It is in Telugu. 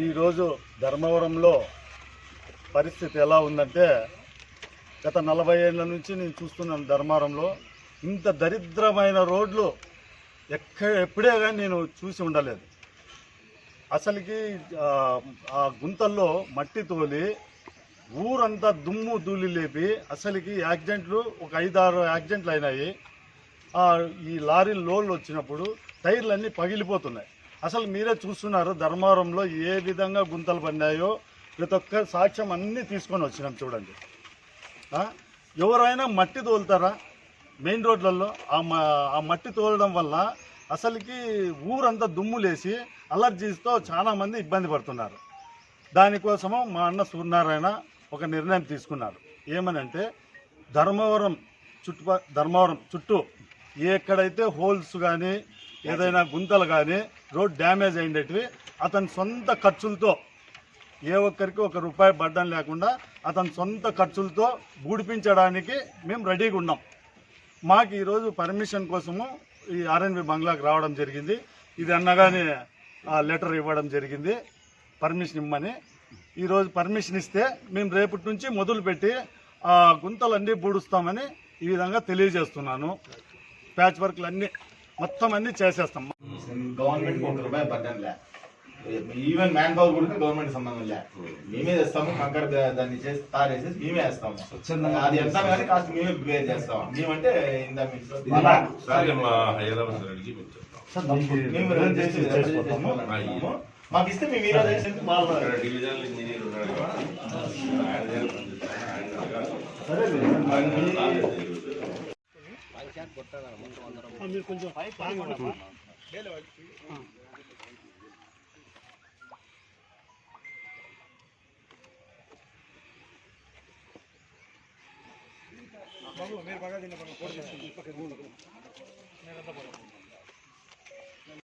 ఈరోజు ధర్మవరంలో పరిస్థితి ఎలా ఉందంటే, గత 40 ఏళ్ల నుంచి నేను చూస్తున్నాను ధర్మవరంలో ఇంత దరిద్రమైన రోడ్లు ఎప్పుడే కానీ నేను చూసి ఉండలేదు. అసలుకి ఆ గుంతల్లో మట్టి తోలి ఊరంతా దుమ్ము ధూళి లేపి అసలుకి యాక్సిడెంట్లు ఒక 5-6 యాక్సిడెంట్లు అయినాయి. ఈ లారీ లోడ్లు వచ్చినప్పుడు టైర్లన్నీ పగిలిపోతున్నాయి. అసలు మీరే చూస్తున్నారు ధర్మవరంలో ఏ విధంగా గుంతలు పడినాయో. ప్రతి ఒక్క సాక్ష్యం అన్నీ తీసుకొని వచ్చినాం చూడండి. ఎవరైనా మట్టి తోలుతారా మెయిన్ రోడ్లలో? ఆ మట్టి తోలడం వల్ల అసలుకి ఊరంతా దుమ్ములేసి అలర్జీస్తో చాలామంది ఇబ్బంది పడుతున్నారు. దానికోసము మా అన్న సూర్యనారాయణ ఒక నిర్ణయం తీసుకున్నారు. ఏమనంటే ధర్మవరం చుట్టూ ఎక్కడైతే హోల్స్ కానీ ఏదైనా గుంతలు కానీ రోడ్ డ్యామేజ్ అయినవి అతని సొంత ఖర్చులతో, ఏ ఒక్కరికి ₹1 బడ్డం లేకుండా అతని సొంత ఖర్చులతో బూడిపించడానికి మేము రెడీగా ఉన్నాం. మాకు ఈరోజు పర్మిషన్ కోసము ఈ ఆర్ఎన్బి బంగ్లాకి రావడం జరిగింది. ఇది అన్నగానే లెటర్ ఇవ్వడం జరిగింది పర్మిషన్ ఇమ్మని. ఈరోజు పర్మిషన్ ఇస్తే మేము రేపటి నుంచి మొదలుపెట్టి ఆ గుంతలన్నీ బూడుస్తామని ఈ విధంగా తెలియజేస్తున్నాను. ప్యాచ్ వర్క్లు అన్నీ మొత్తం అన్నీ చేసేస్తాం. గవర్నమెంట్ ₹1 బడ్డం లే, ఈవెన్ మ్యాన్ పవర్ కూడా గవర్నమెంట్ సంబంధం లే. మేమే తెస్తాము, కంకర దాన్ని చేసి తారేసేసి మేమే వేస్తాము. అది ఎంత కానీ కాస్ట్ మేమే ప్రిపేర్ చేస్తాం. మేమంటే మాకు ఇస్తే మేము ఈరోజు డివిజనల్ ఇంజనీర్ ఉన్నాడు. మీరు కొంచెం బాబు మీరు బాగా తిన్న